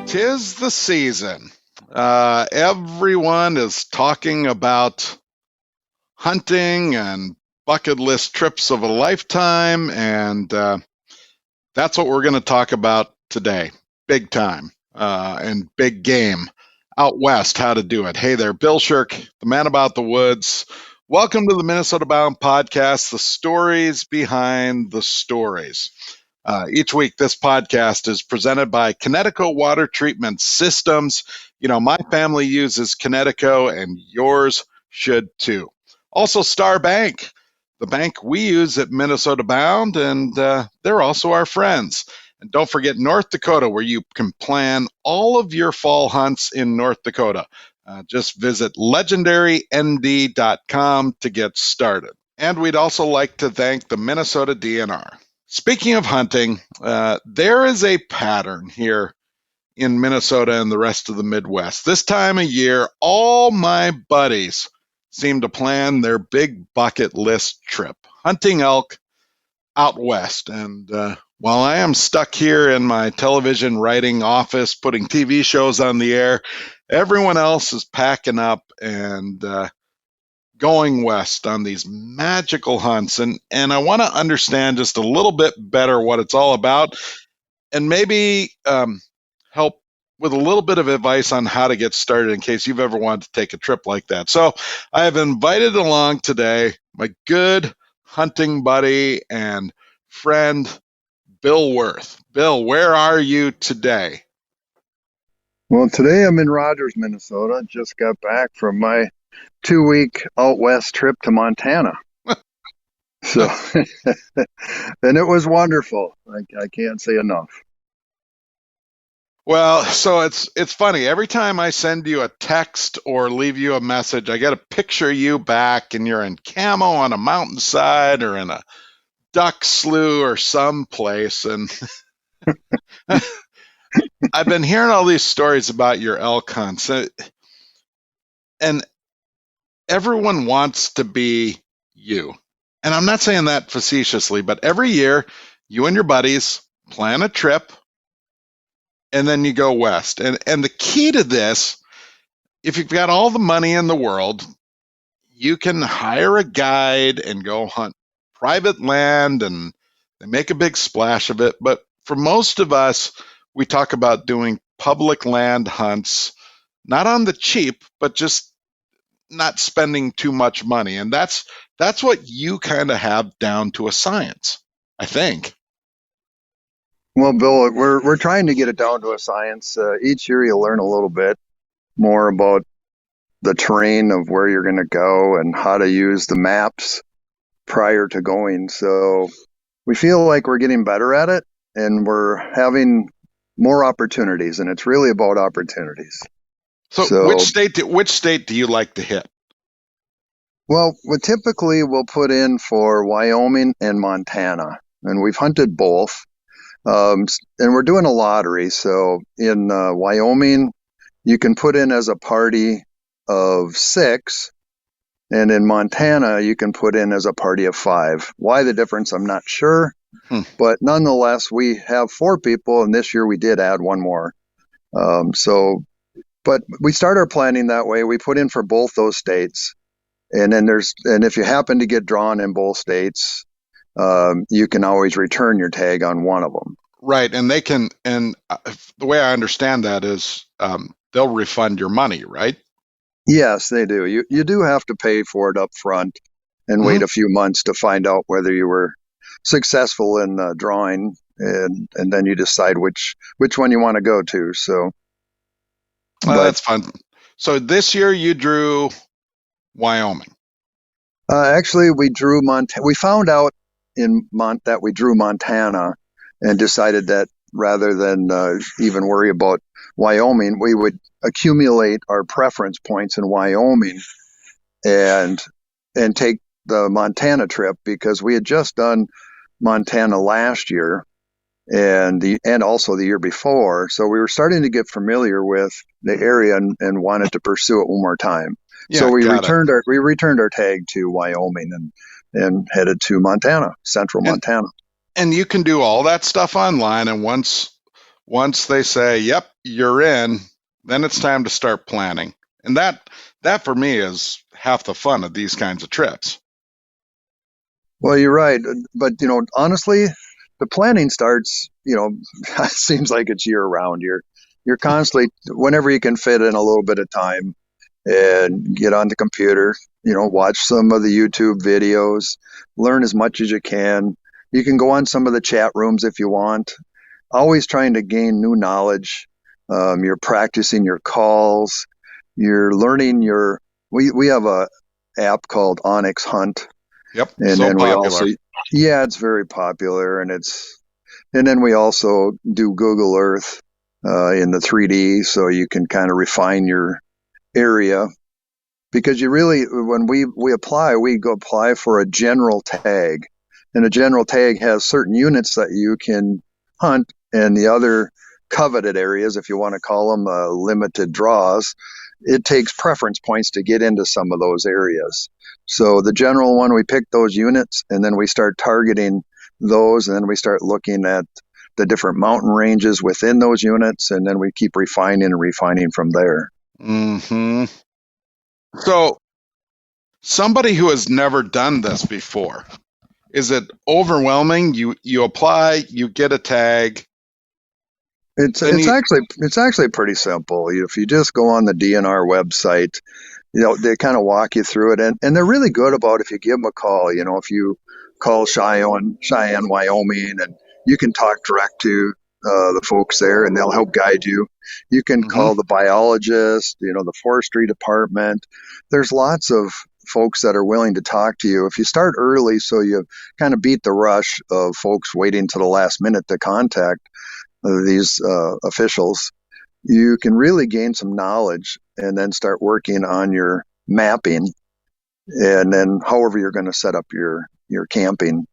'Tis the season. Everyone is talking about hunting and bucket list trips of a lifetime, and that's what we're going to talk about today. Big time and big game out west, how to do it. Hey there, Bill Shirk, the man about the woods. Welcome to the Minnesota Bound podcast, the stories behind the stories. Each week, this podcast is presented by Connecticut Water Treatment Systems. You know, my family uses Connecticut, and yours should too. Also, Star Bank, the bank we use at Minnesota Bound, and they're also our friends. And don't forget North Dakota, where you can plan all of your fall hunts in North Dakota. Just visit legendarynd.com to get started. And we'd also like to thank the Minnesota DNR. Speaking of hunting, there is a pattern here in Minnesota and the rest of the Midwest. This time of year, all my buddies seem to plan their big bucket list trip, hunting elk out west. And while I am stuck here in my television writing office, putting TV shows on the air, everyone else is packing up and going west on these magical hunts. And I want to understand just a little bit better what it's all about, and maybe help with a little bit of advice on how to get started in case you've ever wanted to take a trip like that. So I have invited along today my good hunting buddy and friend, Bill Worth. Bill, where are you today? Well, today I'm in Rogers, Minnesota. Just got back from my 2-week out west trip to Montana. So, and it was wonderful. I can't say enough. Well, so it's funny. Every time I send you a text or leave you a message, I get a picture of you back, and you're in camo on a mountainside or in a duck slough or someplace. And I've been hearing all these stories about your elk hunts, and everyone wants to be you. And I'm not saying that facetiously, but every year you and your buddies plan a trip and then you go west. And the key to this, if you've got all the money in the world, you can hire a guide and go hunt private land, and they make a big splash of it. But for most of us, we talk about doing public land hunts, not on the cheap, but just not spending too much money. And that's what you kind of have down to a science, I think. Well, Bill, we're trying to get it down to a science. Each year you learn a little bit more about the terrain of where you're going to go and how to use the maps prior to going. So we feel like we're getting better at it, and we're having more opportunities, and it's really about opportunities. So which state do you like to hit? Well, typically we'll put in for Wyoming and Montana, and we've hunted both. And we're doing a lottery. So in Wyoming, you can put in as a party of 6, and in Montana, you can put in as a party of 5. Why the difference, I'm not sure. But nonetheless, we have 4 people, and this year we did add one more. But we start our planning that way. We put in for both those states. And then if you happen to get drawn in both states, you can always return your tag on one of them. Right. And they can, and the way I understand that is they'll refund your money, right? Yes, they do. You do have to pay for it up front and wait a few months to find out whether you were successful in drawing, and then you decide which one you want to go to. So that's fun. So this year you drew Wyoming. Actually, we drew Montana. We found out that we drew Montana, and decided that rather than even worry about Wyoming, we would accumulate our preference points in Wyoming and take the Montana trip, because we had just done Montana last year and also the year before. So we were starting to get familiar with the area and wanted to pursue it one more time. Yeah, so we returned our tag to Wyoming and headed to Montana, central Montana. And you can do all that stuff online, and once they say, yep, you're in, then it's time to start planning. And that for me is half the fun of these kinds of trips. Well, you're right, but honestly, the planning starts. It seems like it's year round. You're constantly, whenever you can fit in a little bit of time, and get on the computer. Watch some of the YouTube videos, learn as much as you can. You can go on some of the chat rooms if you want. Always trying to gain new knowledge. You're practicing your calls. You're learning your. We have a app called Onyx Hunt, Yep, and so then we also, popular. yeah, it's very popular, and then we also do Google Earth in the 3D, so you can kind of refine your area. Because you really, when we apply, we go apply for a general tag, and a general tag has certain units that you can hunt, and the other coveted areas, if you want to call them limited draws, it takes preference points to get into some of those areas. So the general one, we pick those units, and then we start targeting those, and then we start looking at the different mountain ranges within those units, and then we keep refining and refining from there. Hmm. So, somebody who has never done this before, is it overwhelming? You apply, you get a tag, It's then it's you. actually it's actually pretty simple. If you just go on the DNR website, they kind of walk you through it, and they're really good about if you give them a call. If you call Cheyenne, Wyoming, and you can talk direct to the folks there, and they'll help guide you. You can Hmm. call the biologist, the forestry department. There's lots of folks that are willing to talk to you if you start early, so you kind of beat the rush of folks waiting to the last minute to contact these officials. You can really gain some knowledge and then start working on your mapping, and then however you're going to set up your camping,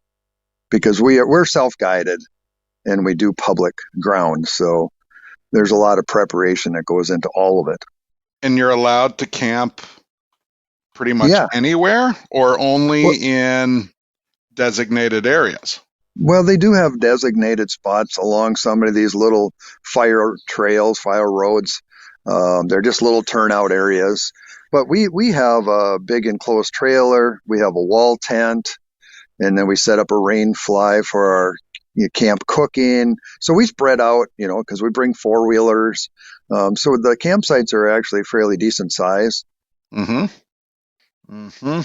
because we're self-guided and we do public ground, so there's a lot of preparation that goes into all of it. And you're allowed to camp pretty much Yeah. anywhere or only Well, in designated areas? well, they do have designated spots along some of these little fire trails, fire roads. They're just little turnout areas. But we have a big enclosed trailer. We have a wall tent, and then we set up a rain fly for our camp cooking. So we spread out, because we bring four wheelers. So the campsites are actually fairly decent size. Hmm. Hmm.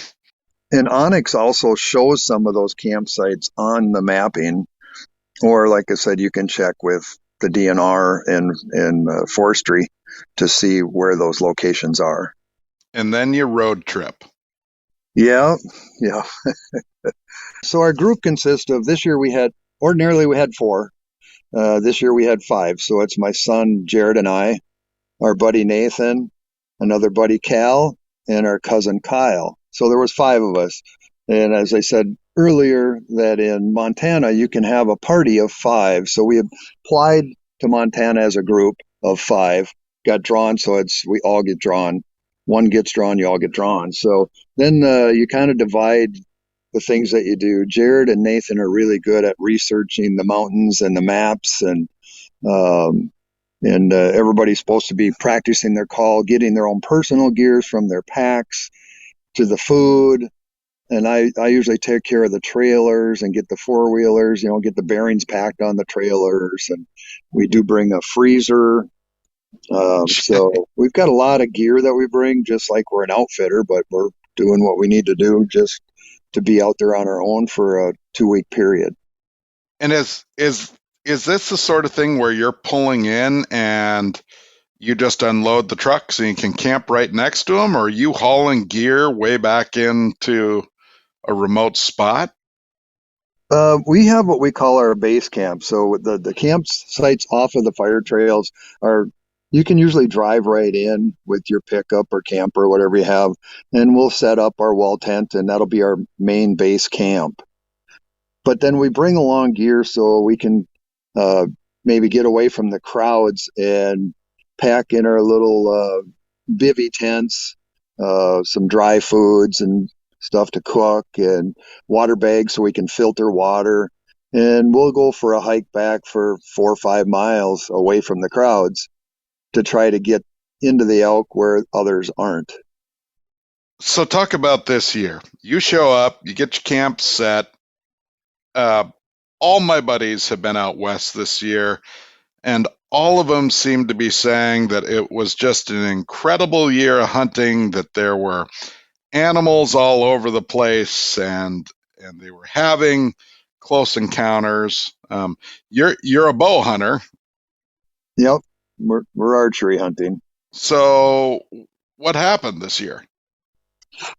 And Onyx also shows some of those campsites on the mapping, or like I said, you can check with the DNR and forestry to see where those locations are. And then you road trip. Yeah, yeah. So our group consists of, this year we had, ordinarily we had four. This year we had five. So it's my son Jared and I, our buddy Nathan, another buddy Cal, and our cousin Kyle. So there was five of us. And as I said earlier, that in Montana you can have a party of five. So we applied to Montana as a group of five, got drawn. So we all get drawn. One gets drawn, you all get drawn. So then you kind of divide the things that you do. Jared and Nathan are really good at researching the mountains and the maps, um, and everybody's supposed to be practicing their call, getting their own personal gears from their packs to the food. And I usually take care of the trailers and get the four wheelers, get the bearings packed on the trailers. And we do bring a freezer. So we've got a lot of gear that we bring, just like we're an outfitter, but we're doing what we need to do just to be out there on our own for a 2 week period. And is this the sort of thing where you're pulling in and you just unload the truck so you can camp right next to them, or are you hauling gear way back into a remote spot? We have what we call our base camp. So the campsites off of the fire trails are, you can usually drive right in with your pickup or camper, whatever you have, and we'll set up our wall tent, and that'll be our main base camp. But then we bring along gear so we can uh, maybe get away from the crowds and pack in our little bivy tents, some dry foods and stuff to cook, and water bags so we can filter water. And we'll go for a hike back for 4 or 5 miles away from the crowds. to try to get into the elk where others aren't. So talk about this year. You show up, you get your camp set. Uh, all my buddies have been out west this year, and all of them seem to be saying that it was just an incredible year of hunting, that there were animals all over the place, and they were having close encounters. You're a bow hunter, Yep, we're archery hunting. so what happened this year?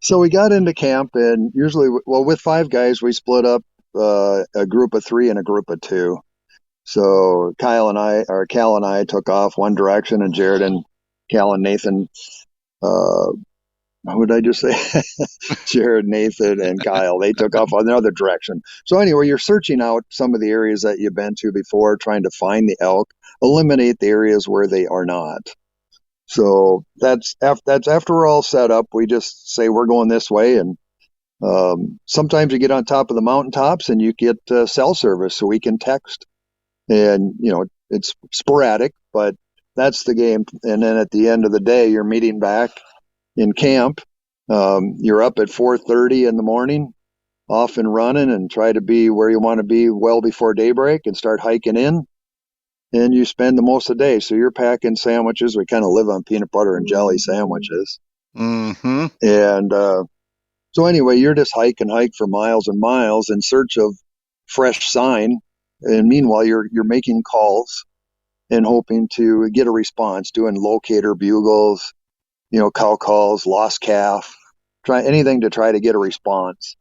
So we got into camp, and usually, well, with 5 guys, we split up a group of 3 and a group of 2. So Cal and I took off one direction, and Jared and Cal and Nathan, uh, what did I just say? Jared, Nathan, and Kyle, they took off on the other direction. So anyway, you're searching out some of the areas that you've been to before, trying to find the elk, eliminate the areas where they are not. So that's after we're all set up. We just say we're going this way, and sometimes you get on top of the mountaintops and you get cell service, so we can text. And it's sporadic, but that's the game. And then at the end of the day, you're meeting back in camp. You're up at 4:30 in the morning, off and running, and try to be where you want to be well before daybreak, and start hiking in. And you spend the most of the day. So you're packing sandwiches. We kind of live on peanut butter and jelly sandwiches. Mm-hmm. And so anyway, you're just hike for miles and miles in search of fresh sign. And meanwhile, you're making calls and hoping to get a response, doing locator bugles, cow calls, lost calf, try anything to try to get a response.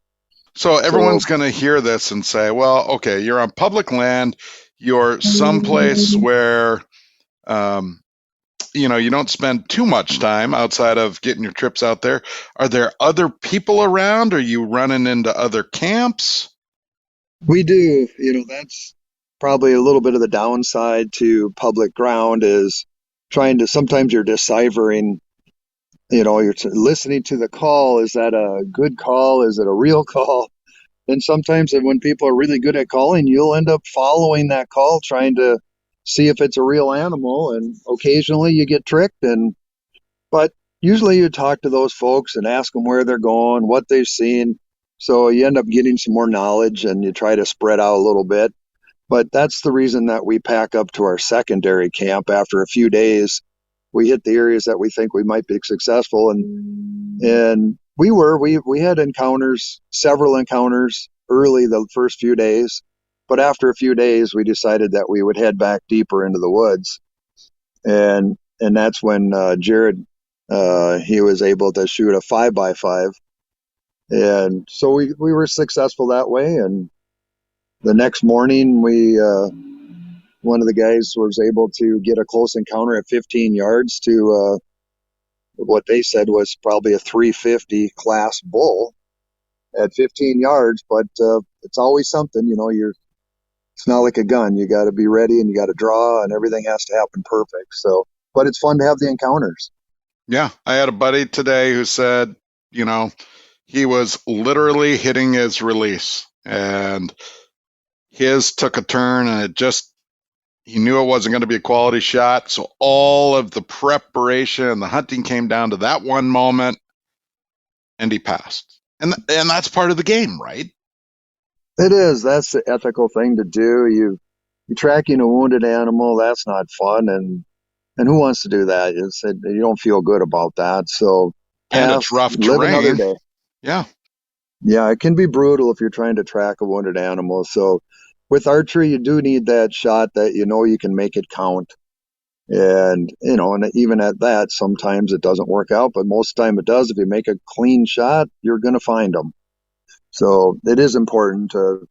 So everyone's going to hear this and say, well, okay, you're on public land. You're someplace where, you don't spend too much time outside of getting your trips out there. Are there other people around? Are you running into other camps? We do. That's probably a little bit of the downside to public ground, is sometimes you're deciphering, you're listening to the call. Is that a good call? Is it a real call? And sometimes when people are really good at calling, you'll end up following that call, trying to see if it's a real animal. And occasionally you get tricked. But usually you talk to those folks and ask them where they're going, what they've seen. So you end up getting some more knowledge, and you try to spread out a little bit. But that's the reason that we pack up to our secondary camp after a few days. We hit the areas that we think we might be successful, and we had several encounters early the first few days, but after a few days we decided that we would head back deeper into the woods, and that's when Jared, he was able to shoot a 5x5, and so we were successful that way. And the next morning, one of the guys was able to get a close encounter at 15 yards to what they said was probably a 350 class bull at 15 yards. But it's always something, it's not like a gun. You got to be ready, and you got to draw, and everything has to happen perfect. So, but it's fun to have the encounters. Yeah, I had a buddy today who said, he was literally hitting his release, and his took a turn, and he knew it wasn't going to be a quality shot. So all of the preparation and the hunting came down to that one moment, and he passed. And that's part of the game, right? It is. That's the ethical thing to do. You're tracking a wounded animal. That's not fun. And who wants to do that? You don't feel good about that. So And pass, it's rough live another terrain. day. Yeah. Yeah, it can be brutal if you're trying to track a wounded animal. So with archery, you do need that shot that you can make it count. And even at that, sometimes it doesn't work out, but most of the time it does. If you make a clean shot, you're going to find them. So it is important to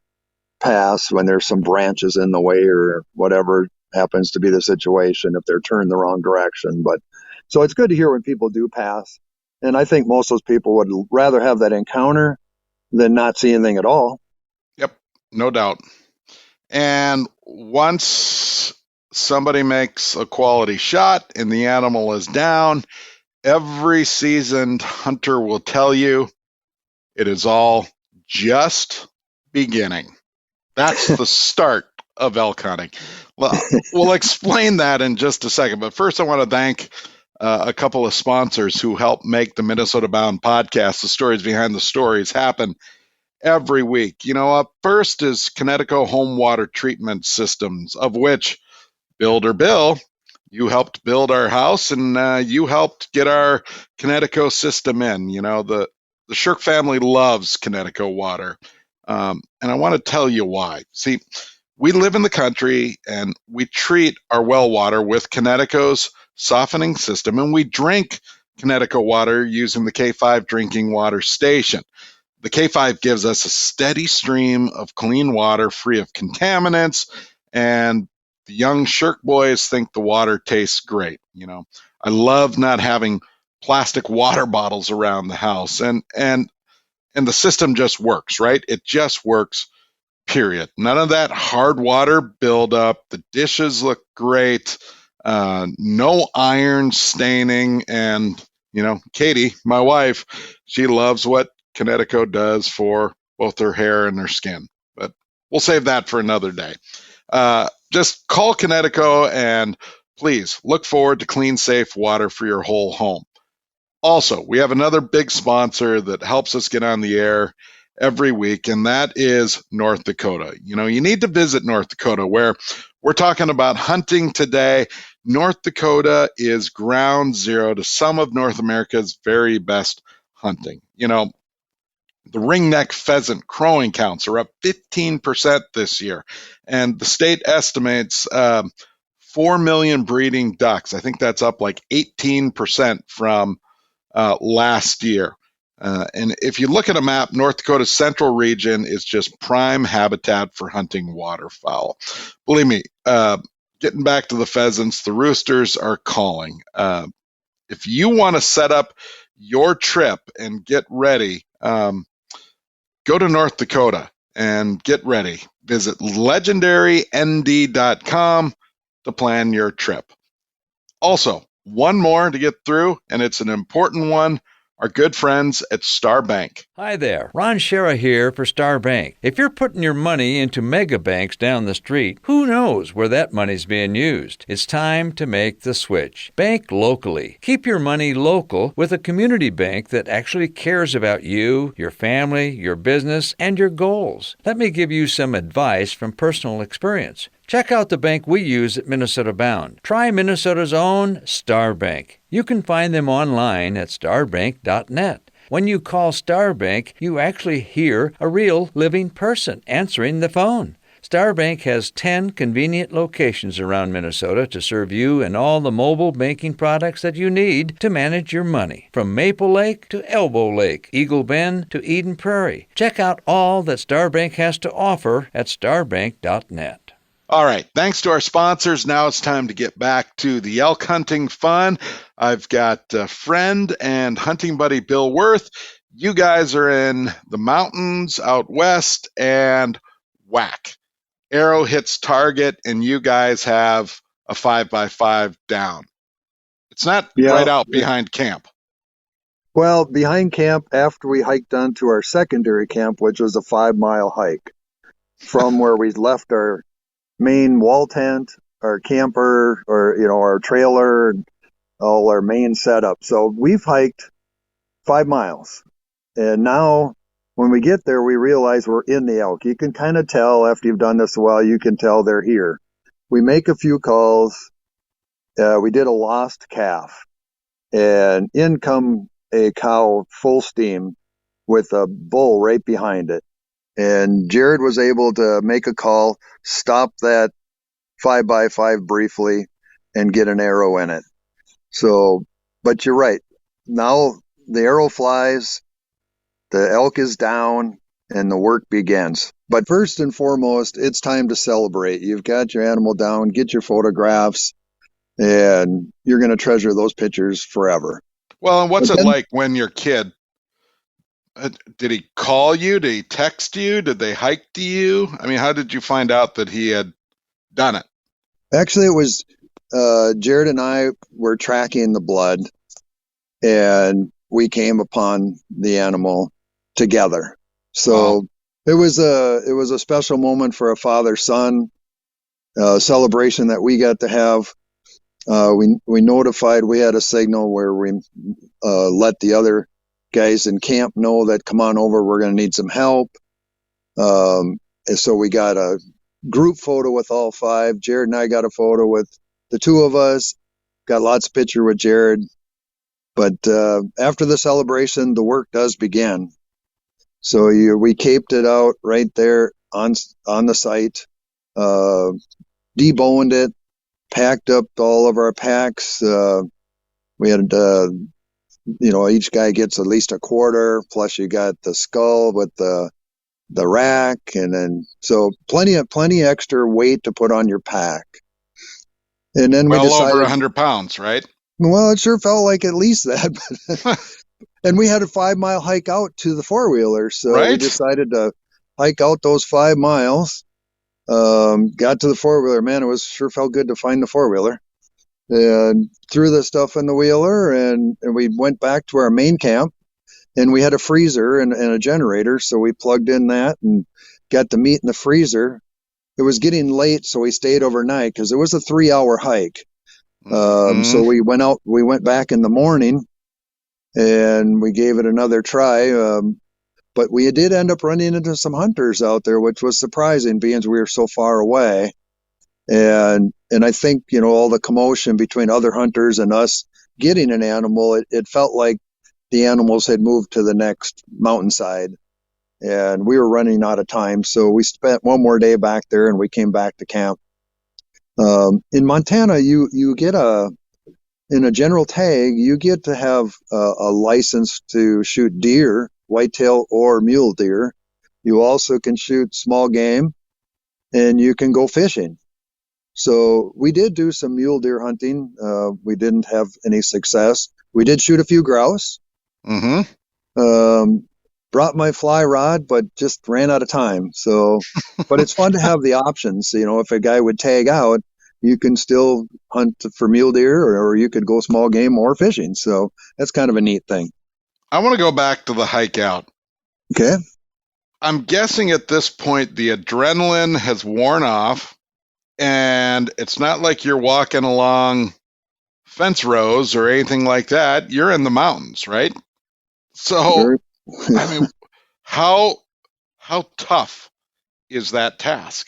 pass when there's some branches in the way, or whatever happens to be the situation, if they're turned the wrong direction. But so it's good to hear when people do pass. And I think most of those people would rather have that encounter than not see anything at all. Yep. No doubt. And once somebody makes a quality shot and the animal is down, every seasoned hunter will tell you it is all just beginning. That's the start of elk hunting. Well, we'll explain that in just a second. But first, I want to thank a couple of sponsors who help make the Minnesota Bound podcast, the stories behind the stories, happen every week. Up first is Connecticut Home Water Treatment Systems, of which Builder Bill, you helped build our house, and you helped get our Connecticut system in. The Shirk family loves Connecticut water, and I want to tell you why. See, we live in the country, and we treat our well water with Connecticut's softening system, and we drink Connecticut water using the K5 drinking water station. The K5 gives us a steady stream of clean water free of contaminants, and the young Shirk boys think the water tastes great. I love not having plastic water bottles around the house, and the system just works, right? It just works, period. None of that hard water buildup. The dishes look great. No iron staining, and Katie, my wife, she loves what Connecticut does for both her hair and her skin. But we'll save that for another day. Just call Connecticut and please look forward to clean, safe water for your whole home. Also, we have another big sponsor that helps us get on the air every week, and that is North Dakota. You need to visit North Dakota, where we're talking about hunting today. North Dakota is ground zero to some of North America's very best hunting. The ringneck pheasant crowing counts are up 15% this year, and the state estimates 4 million breeding ducks. I think that's up like 18% from last year. And if you look at a map, North Dakota's central region is just prime habitat for hunting waterfowl. Believe me, getting back to the pheasants, the roosters are calling. If you want to set up your trip and get ready, go to North Dakota and get ready. Visit legendarynd.com to plan your trip. Also, one more to get through, and it's an important one. Our good friends at Star Bank. Hi there, Ron Shera here for Star Bank. If you're putting your money into mega banks down the street, who knows where that money's being used? It's time to make the switch. Bank locally. Keep your money local with a community bank that actually cares about you, your family, your business, and your goals. Let me give you some advice from personal experience. Check out the bank we use at Minnesota Bound. Try Minnesota's own Star Bank. You can find them online at starbank.net. When you call Star Bank, you actually hear a real living person answering the phone. Star Bank has 10 convenient locations around Minnesota to serve you and all the mobile banking products that you need to manage your money. From Maple Lake to Elbow Lake, Eagle Bend to Eden Prairie. Check out all that Star Bank has to offer at starbank.net. All right. Thanks to our sponsors. Now it's time to get back to the elk hunting fun. I've got a friend and hunting buddy, Bill Worth. You guys are in the mountains out west, and whack. Arrow hits target, and you guys have a 5x5 down. It's not right out behind camp. Well, behind camp, after we hiked on to our secondary camp, which was a 5-mile hike from where we left our main wall tent, our camper, or our trailer, and all our main setup. So we've hiked 5 miles, and now when we get there, we realize we're in the elk. You can kind of tell after you've done this a while. You can tell they're here. We make a few calls. We did a lost calf, and in come a cow full steam with a bull right behind it. And Jared was able to make a call, stop that 5x5 briefly, and get an arrow in it. So, but you're right. Now the arrow flies, the elk is down, and the work begins. But first and foremost, it's time to celebrate. You've got your animal down, get your photographs, and you're going to treasure those pictures forever. Well, and what's it like when your kid, did he call you? Did he text you? Did they hike to you? I mean, how did you find out that he had done it? Actually, it was Jared and I were tracking the blood, and we came upon the animal together. So it was a special moment for a father-son. celebration that we got to have. We notified, we had a signal where we let the other guys in camp know that come on over, we're going to need some help. And so we got a group photo with all five. Jared and I got a photo with the two of us. Got lots of picture with Jared. But after the celebration, the work does begin. So we caped it out right there on the site, deboned it, packed up all of our packs. We had, each guy gets at least a quarter. Plus, you got the skull with the rack, and then so plenty extra weight to put on your pack. And then we decided, over 100 pounds, right? Well, it sure felt like at least that. And we had a 5-mile hike out to the four-wheeler, so right? We decided to hike out those 5 miles. Got to the four-wheeler. Man, it sure felt good to find the four-wheeler. And threw the stuff in the wheeler, and we went back to our main camp. And we had a freezer and a generator, so we plugged in that and got the meat in the freezer. It was getting late, so we stayed overnight because it was a 3-hour hike. So we went back in the morning, and we gave it another try. But we did end up running into some hunters out there, which was surprising, being we were so far away. And I think, all the commotion between other hunters and us getting an animal, it felt like the animals had moved to the next mountainside, and we were running out of time. So we spent one more day back there, and we came back to camp. In Montana, you get in a general tag, you get to have a license to shoot deer, whitetail or mule deer. You also can shoot small game, and you can go fishing. So we did do some mule deer hunting. We didn't have any success. We did shoot a few grouse. Brought my fly rod, but just ran out of time. So, but it's fun to have the options. If a guy would tag out, you can still hunt for mule deer, or you could go small game or fishing. So that's kind of a neat thing. I want to go back to the hike out. Okay. I'm guessing at this point the adrenaline has worn off, and it's not like you're walking along fence rows or anything like that. You're in the mountains, right? So, I mean, how tough is that task?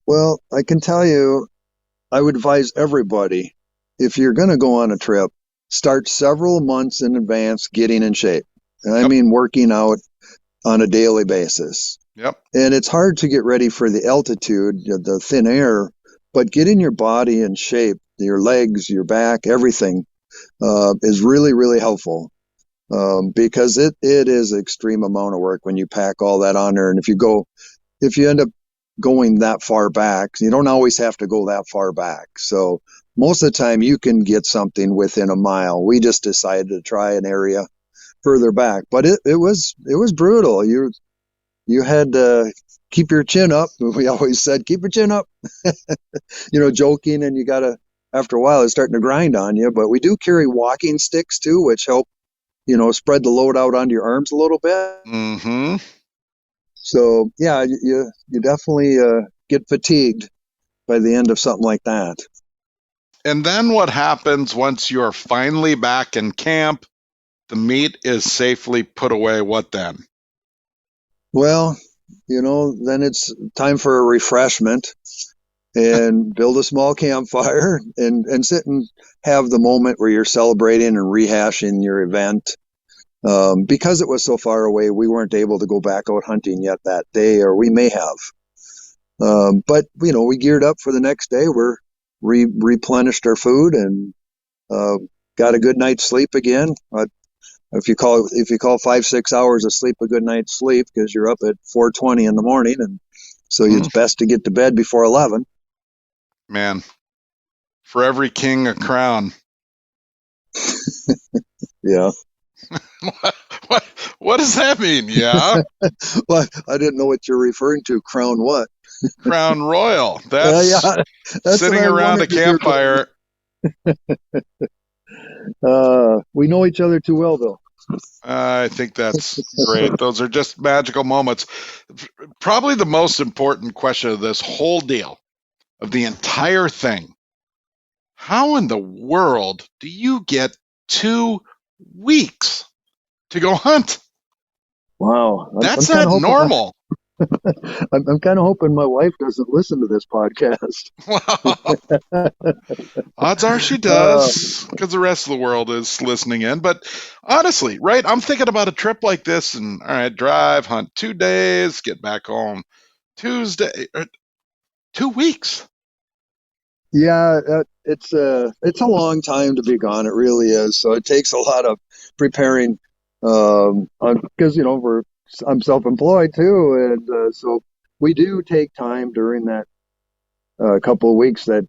Well, I can tell you, I would advise everybody, if you're going to go on a trip, start several months in advance getting in shape. And I mean working out on a daily basis. Yep. And it's hard to get ready for the altitude, the thin air, but getting your body in shape, your legs, your back, everything is really, really helpful. Because it is an extreme amount of work when you pack all that on there. And if you end up going that far back, you don't always have to go that far back. So most of the time you can get something within a mile. We just decided to try an area further back, but it was brutal. You had to keep your chin up. We always said, keep your chin up, joking, and you gotta, after a while it's starting to grind on you. But we do carry walking sticks too, which help spread the load out onto your arms a little bit. So yeah, you definitely get fatigued by the end of something like that. And then what happens once you're finally back in camp? The meat is safely put away. What then? Well, then it's time for a refreshment and build a small campfire and sit and have the moment where you're celebrating and rehashing your event. Because it was so far away, we weren't able to go back out hunting yet that day, or we may have. But we geared up for the next day. We're replenished our food and got a good night's sleep again. If you call 5-6 hours of sleep a good night's sleep, because you're up at 4:20 in the morning, and so it's best to get to bed before 11. Man, for every king a crown. Yeah. What does that mean? Yeah. Well, I didn't know what you're referring to. Crown what? Crown Royal. That's sitting around a campfire. We know each other too well, though. I think that's great. Those are just magical moments. Probably the most important question of this whole deal. of the entire thing. How in the world do you get 2 weeks to go hunt? Wow. That's not normal. I'm kind of hoping my wife doesn't listen to this podcast. Odds are she does, because the rest of the world is listening in. But honestly, right, I'm thinking about a trip like this, and all right, drive, hunt 2 days, get back home Tuesday, 2 weeks. Yeah, it's a long time to be gone. It really is. So it takes a lot of preparing, because I'm self-employed too, and so we do take time during that couple of weeks, that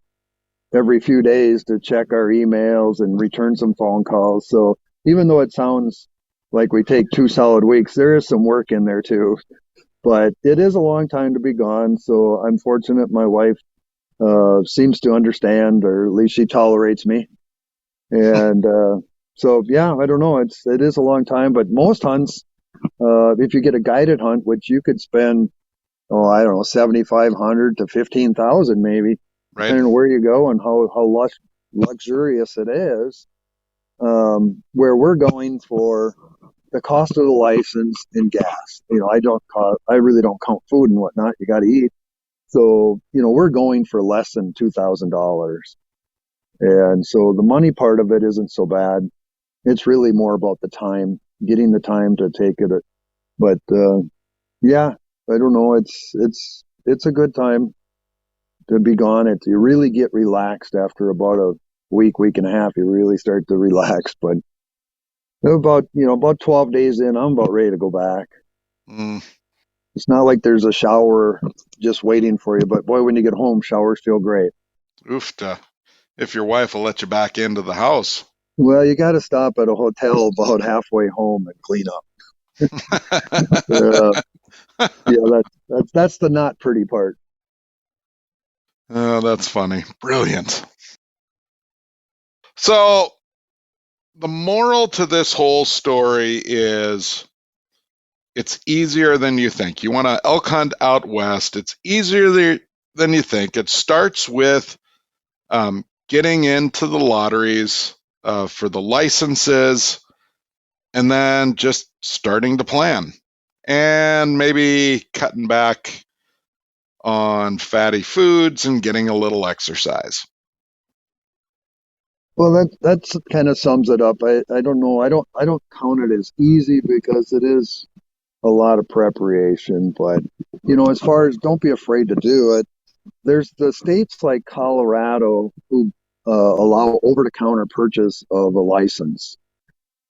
every few days, to check our emails and return some phone calls. So even though it sounds like we take 2 solid weeks, there is some work in there too. But it is a long time to be gone. So I'm fortunate my wife seems to understand, or at least she tolerates me. And so, yeah, I don't know. It is a long time, but most hunts, if you get a guided hunt, which you could spend, I don't know, 7,500 to 15,000 maybe, Right. depending on where you go and how luxurious it is. Where we're going for the cost of the license and gas. I really don't count food and whatnot. You got to eat. So, we're going for less than $2,000. And so the money part of it isn't so bad. It's really more about the time, getting the time to take it. But, yeah, I don't know. It's a good time to be gone. You really get relaxed after about a week and a half. You really start to relax. But about 12 days in, I'm about ready to go back. It's not like there's a shower just waiting for you, but boy, when you get home, showers feel great. Oofta. If your wife will let you back into the house. Well, you got to stop at a hotel about halfway home and clean up. Yeah, that's the not pretty part. Oh, that's funny. Brilliant. So the moral to this whole story is it's easier than you think. You want to elk hunt out west. It's easier than you think. It starts with getting into the lotteries for the licenses, and then just starting to plan and maybe cutting back on fatty foods and getting a little exercise. Well, that's kind of sums it up. I don't know. I don't count it as easy because it is a lot of preparation. But as far as, don't be afraid to do it. There's the states like Colorado who allow over-the-counter purchase of a license.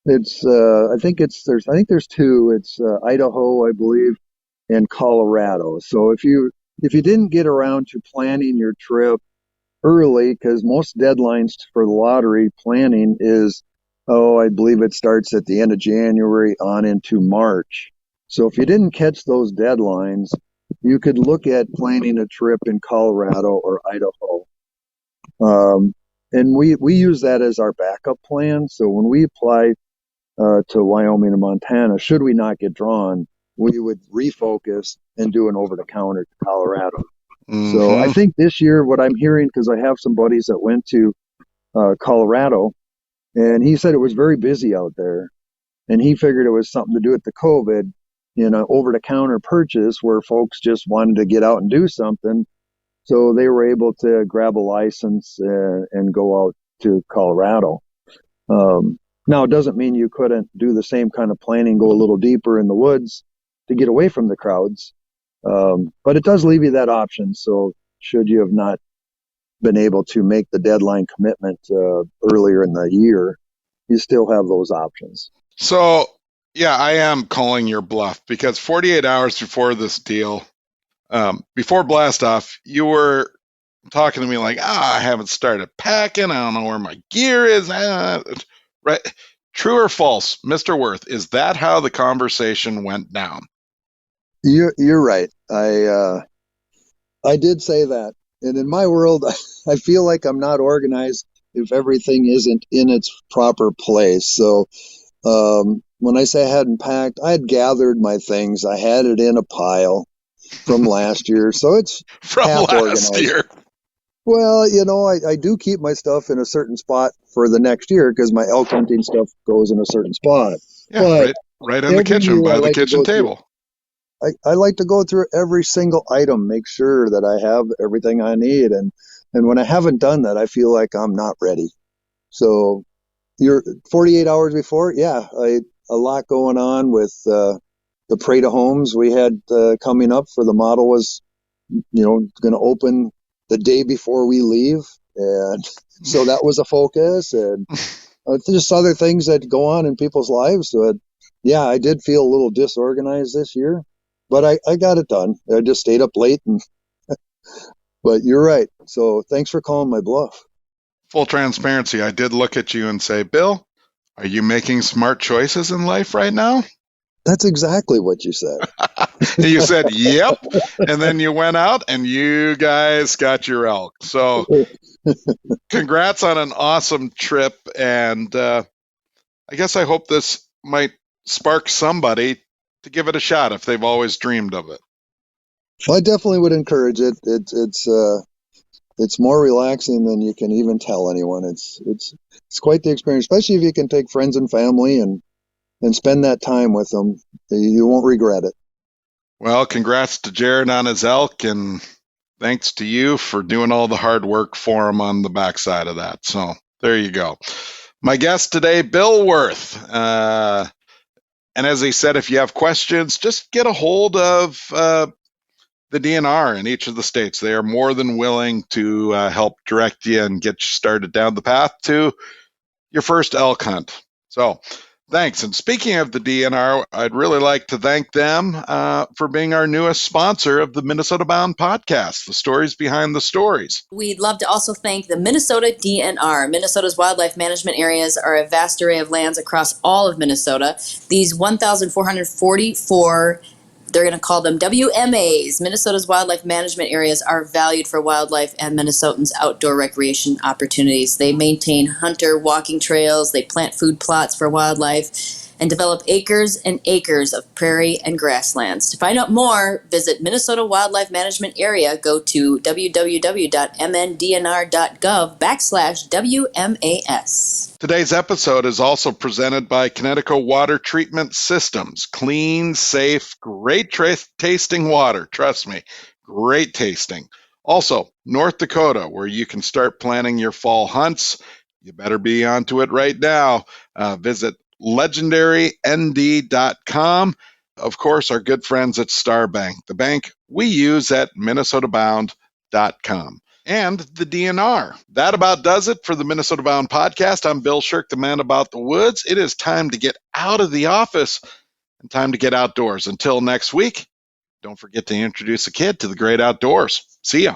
It's I think there's 2. It's Idaho, I believe, and Colorado. So if you didn't get around to planning your trip early, because most deadlines for the lottery planning is, I believe it starts at the end of January on into March. So if you didn't catch those deadlines, you could look at planning a trip in Colorado or Idaho. And we use that as our backup plan. So when we apply to Wyoming and Montana, should we not get drawn, we would refocus and do an over-the-counter to Colorado. Mm-hmm. So I think this year, what I'm hearing, because I have some buddies that went to Colorado, and he said it was very busy out there, and he figured it was something to do with the COVID, over-the-counter purchase where folks just wanted to get out and do something. So they were able to grab a license and go out to Colorado. Now, it doesn't mean you couldn't do the same kind of planning, go a little deeper in the woods to get away from the crowds. But it does leave you that option. So should you have not been able to make the deadline commitment earlier in the year, you still have those options. So, yeah, I am calling your bluff, because 48 hours before this deal, before blast off, you were talking to me like, I haven't started packing. I don't know where my gear is. Right? True or false, Mr. Worth? Is that how the conversation went down? You're right. I did say that. And in my world, I feel like I'm not organized if everything isn't in its proper place. So when I say I hadn't packed, I had gathered my things. I had it in a pile from last year. So it's from half last organized. year. Well, I do keep my stuff in a certain spot for the next year because my elk hunting stuff goes in a certain spot. Yeah, But right in the every kitchen year I by the like to kitchen go through. table. I like to go through every single item, make sure that I have everything I need, and when I haven't done that, I feel like I'm not ready. So you're 48 hours before, yeah, a lot going on with the parade of homes we had coming up for the model was going to open the day before we leave, and so that was a focus, and just other things that go on in people's lives. But yeah, I did feel a little disorganized this year, but I got it done. I just stayed up late, but you're right. So thanks for calling my bluff. Full transparency, I did look at you and say, Bill, are you making smart choices in life right now? That's exactly what you said. And you said, yep. And then you went out and you guys got your elk. So congrats on an awesome trip. And I guess I hope this might spark somebody to give it a shot if they've always dreamed of it. Well, I definitely would encourage it. It's more relaxing than you can even tell anyone. It's quite the experience, especially if you can take friends and family and spend that time with them. You won't regret it. Well, congrats to Jared on his elk, and thanks to you for doing all the hard work for him on the backside of that. So there you go. My guest today, Bill Worth. And as he said, if you have questions, just get a hold of the DNR in each of the states. They are more than willing to help direct you and get you started down the path to your first elk hunt. So thanks. And speaking of the DNR, I'd really like to thank them for being our newest sponsor of the Minnesota Bound podcast, the stories behind the stories. We'd love to also thank the Minnesota DNR. Minnesota's wildlife management areas are a vast array of lands across all of Minnesota. These 1,444, they're going to call them WMAs. Minnesota's wildlife management areas are valued for wildlife and Minnesotans' outdoor recreation opportunities. They maintain hunter walking trails, they plant food plots for wildlife, and develop acres and acres of prairie and grasslands. To find out more, visit Minnesota Wildlife Management Area. Go to www.mndnr.gov/WMAS. Today's episode is also presented by Connecticut Water Treatment Systems. Clean, safe, great tasting water. Trust me, great tasting. Also, North Dakota, where you can start planning your fall hunts. You better be onto it right now. Visit legendarynd.com. Of course, our good friends at Star Bank, the bank we use at minnesotabound.com. And the DNR. That about does it for the Minnesota Bound podcast. I'm Bill Shirk, the man about the woods. It is time to get out of the office and time to get outdoors. Until next week, don't forget to introduce a kid to the great outdoors. See ya.